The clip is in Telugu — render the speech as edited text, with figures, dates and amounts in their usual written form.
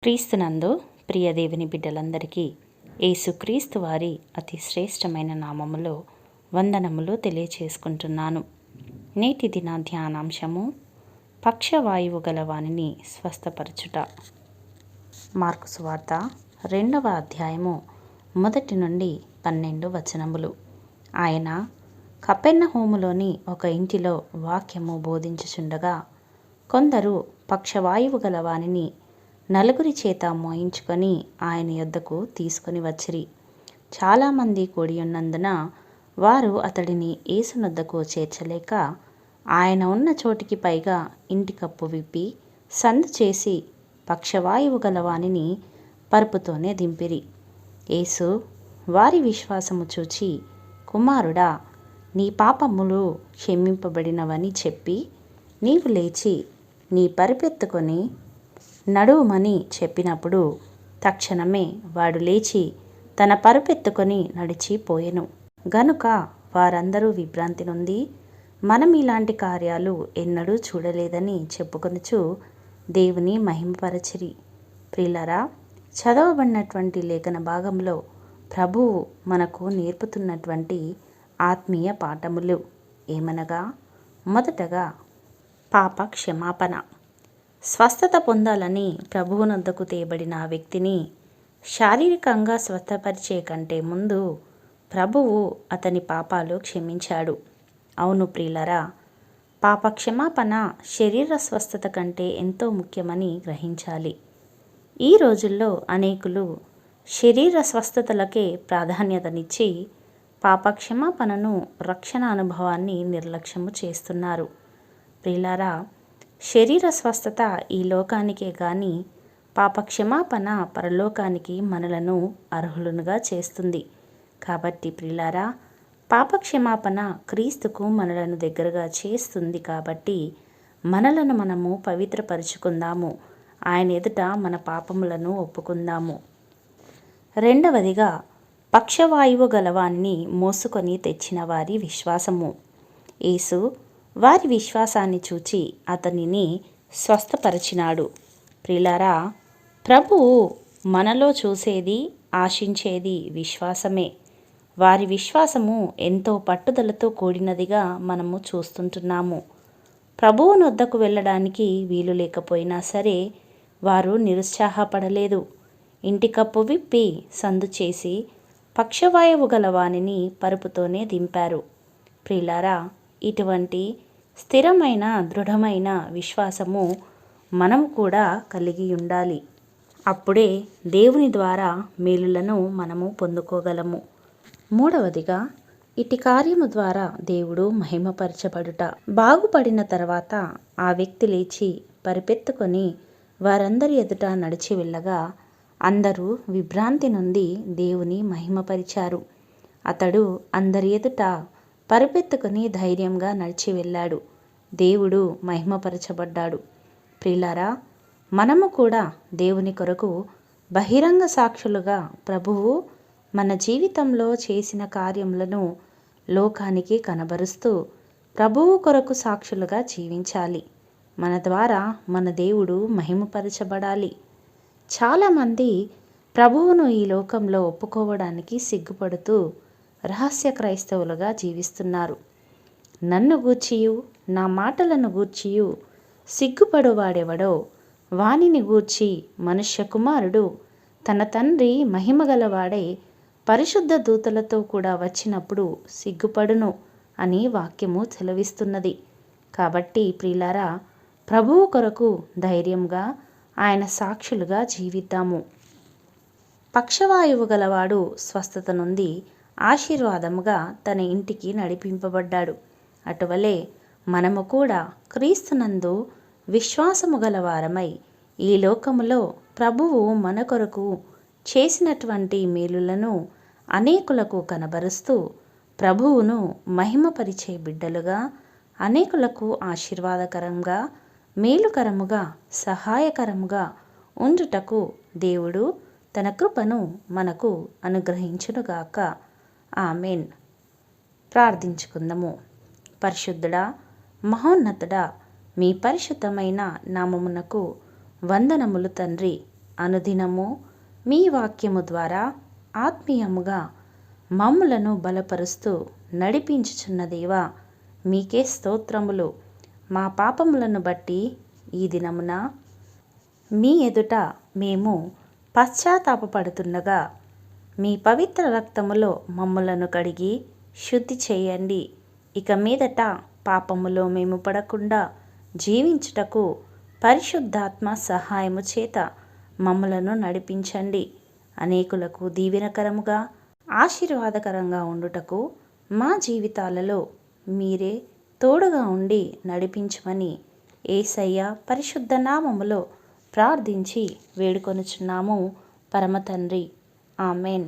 క్రీస్తునందు ప్రియ దేవుని బిడ్డలందరికీ యేసుక్రీస్తు వారి అతి శ్రేష్టమైన నామములో వందనములు తెలియచేసుకుంటున్నాను. నేటి దిన ధ్యానాంశము పక్షవాయువు గల వానిని స్వస్థపరచుట. మార్కు సువార్త 2వ అధ్యాయము 1 నుండి 12 వచనములు. ఆయన కపెర్నహూములోని ఒక ఇంటిలో వాక్యము బోధించుచుండగా కొందరు పక్షవాయువు గల వానిని నలుగురి చేత మోయించుకొని ఆయన యొద్దకు తీసుకొని వచ్చిరి. చాలామంది కూడి ఉన్నందున వారు అతడిని యేసునొద్దకు చేర్చలేక ఆయన ఉన్న చోటికి పైగా ఇంటి కప్పు విప్పి సందు చేసి పక్షవాయువు గల వానిని పరుపుతోనే దింపిరి. యేసు వారి విశ్వాసము చూచి, కుమారుడా, నీ పాపములు క్షమింపబడినవని చెప్పి నీవు లేచి నీ పరుపెత్తుకొని నడువుమని చెప్పినప్పుడు తక్షణమే వాడు లేచి తన పరుపెత్తుకొని నడిచిపోయెను. గనుక వారందరూ విభ్రాంతి నొంది మనం ఇలాంటి కార్యాలు ఎన్నడూ చూడలేదని చెప్పుకొనుచు దేవుని మహిమపరచిరి. ప్రియులారా, చదవబడినటువంటి లేఖన భాగంలో ప్రభువు మనకు నేర్పుతున్నటువంటి ఆత్మీయ పాఠములు ఏమనగా, మొదటగా పాప క్షమాపణ. స్వస్థత పొందాలని ప్రభువునొద్దకు తేబడిన ఆ వ్యక్తిని శారీరకంగా స్వస్థపరిచే కంటే ముందు ప్రభువు అతని పాపాలు క్షమించాడు. అవును ప్రియులరా, పాప క్షమాపణ శరీర స్వస్థత కంటే ఎంతో ముఖ్యమని గ్రహించాలి. ఈ రోజుల్లో అనేకులు శరీర స్వస్థతలకే ప్రాధాన్యతనిచ్చి పాప క్షమాపణను, రక్షణ అనుభవాన్ని నిర్లక్ష్యము చేస్తున్నారు. ప్రియులారా, శరీర స్వస్థత ఈ లోకానికే గాని పాప క్షమాపణ పరలోకానికి మనలను అర్హులుగా చేస్తుంది. కాబట్టి ప్రియులారా, పాప క్షమాపణ క్రీస్తుకు మనలను దగ్గరగా చేస్తుంది. కాబట్టి మనలను మనము పవిత్రపరుచుకుందాము, ఆయన ఎదుట మన పాపములను ఒప్పుకుందాము. రెండవదిగా పక్షవాయువు గలవాన్ని మోసుకొని తెచ్చిన వారి విశ్వాసము. యేసు వారి విశ్వాసాన్ని చూచి అతనిని స్వస్థపరిచినాడు. ప్రియులారా, ప్రభువు మనలో చూసేది, ఆశించేది విశ్వాసమే. వారి విశ్వాసము ఎంతో పట్టుదలతో కూడినదిగా మనము చూస్తుంటున్నాము. ప్రభువునొద్దకు వెళ్ళడానికి వీలు లేకపోయినా సరే వారు నిరుత్సాహపడలేదు. ఇంటి కప్పు విప్పి సందు చేసి పక్షవాయువు గల వానిని పరుపుతోనే దింపారు. ప్రియులారా, ఇటువంటి స్థిరమైన, దృఢమైన విశ్వాసము మనము కూడా కలిగి ఉండాలి. అప్పుడే దేవుని ద్వారా మేలులను మనము పొందుకోగలము. మూడవదిగా ఇటు కార్యము ద్వారా దేవుడు మహిమపరచబడుట. బాగుపడిన తర్వాత ఆ వ్యక్తి లేచి పరిపెత్తుకొని వారందరి ఎదుట నడిచి వెళ్ళగా అందరూ విభ్రాంతి నుండి దేవుని మహిమపరిచారు. అతడు అందరి ఎదుట పరుపెత్తుకొని ధైర్యంగా నడిచి వెళ్ళాడు. దేవుడు మహిమపరచబడ్డాడు. ప్రియులారా, మనము కూడా దేవుని కొరకు బహిరంగ సాక్షులుగా ప్రభువు మన జీవితంలో చేసిన కార్యములను లోకానికి కనబరుస్తూ ప్రభువు కొరకు సాక్షులుగా జీవించాలి. మన ద్వారా మన దేవుడు మహిమపరచబడాలి. చాలామంది ప్రభువును ఈ లోకంలో ఒప్పుకోవడానికి సిగ్గుపడుతూ రహస్య క్రైస్తవులుగా జీవిస్తున్నారు. నన్ను గూర్చియు నా మాటలను గూర్చియు సిగ్గుపడువాడెవడో వానిని గూర్చి మనుష్య కుమారుడు తన తండ్రి మహిమగలవాడై పరిశుద్ధ దూతలతో కూడా వచ్చినప్పుడు సిగ్గుపడును అని వాక్యము సెలవిస్తున్నది. కాబట్టి ప్రియులారా, ప్రభువు కొరకు ధైర్యంగా ఆయన సాక్షులుగా జీవిద్దాము. పక్షవాయువు గలవాడు స్వస్థత నుండి ఆశీర్వాదముగా తన ఇంటికి నడిపింపబడ్డాడు. అటువలే మనము కూడా క్రీస్తునందు విశ్వాసము గలవారమై ఈ లోకములో ప్రభువు మన కొరకు చేసినటువంటి మేలులను అనేకులకు కనబరుస్తూ ప్రభువును మహిమపరిచే బిడ్డలుగా, అనేకులకు ఆశీర్వాదకరంగా, మేలుకరముగా, సహాయకరముగా ఉండుటకు దేవుడు తన కృపను మనకు అనుగ్రహించునుగాక. ఆమెన్. ప్రార్థించుకుందాము. పరిశుద్ధుడా, మహోన్నతుడా, మీ పరిశుద్ధమైన నామమునకు వందనములు తండ్రి. అనుదినము మీ వాక్యము ద్వారా ఆత్మీయముగా మమ్ములను బలపరుస్తూ నడిపించుచున్న దేవా, మీకే స్తోత్రములు. మా పాపములను బట్టి ఈ దినమున మీ ఎదుట మేము పశ్చాత్తాపపడుతుండగా మీ పవిత్ర రక్తములో మమ్ములను కడిగి శుద్ధి చేయండి. ఇక మీదట పాపములో మేము పడకుండా జీవించుటకు పరిశుద్ధాత్మ సహాయము చేత మమ్ములను నడిపించండి. అనేకులకు దీవెనకరముగా ఆశీర్వాదకరంగా ఉండుటకు మా జీవితాలలో మీరే తోడుగా ఉండి నడిపించమని యేసయ్య పరిశుద్ధ నామములో ప్రార్థించి వేడుకొనుచున్నాము పరమ తండ్రి. ఆమెన్.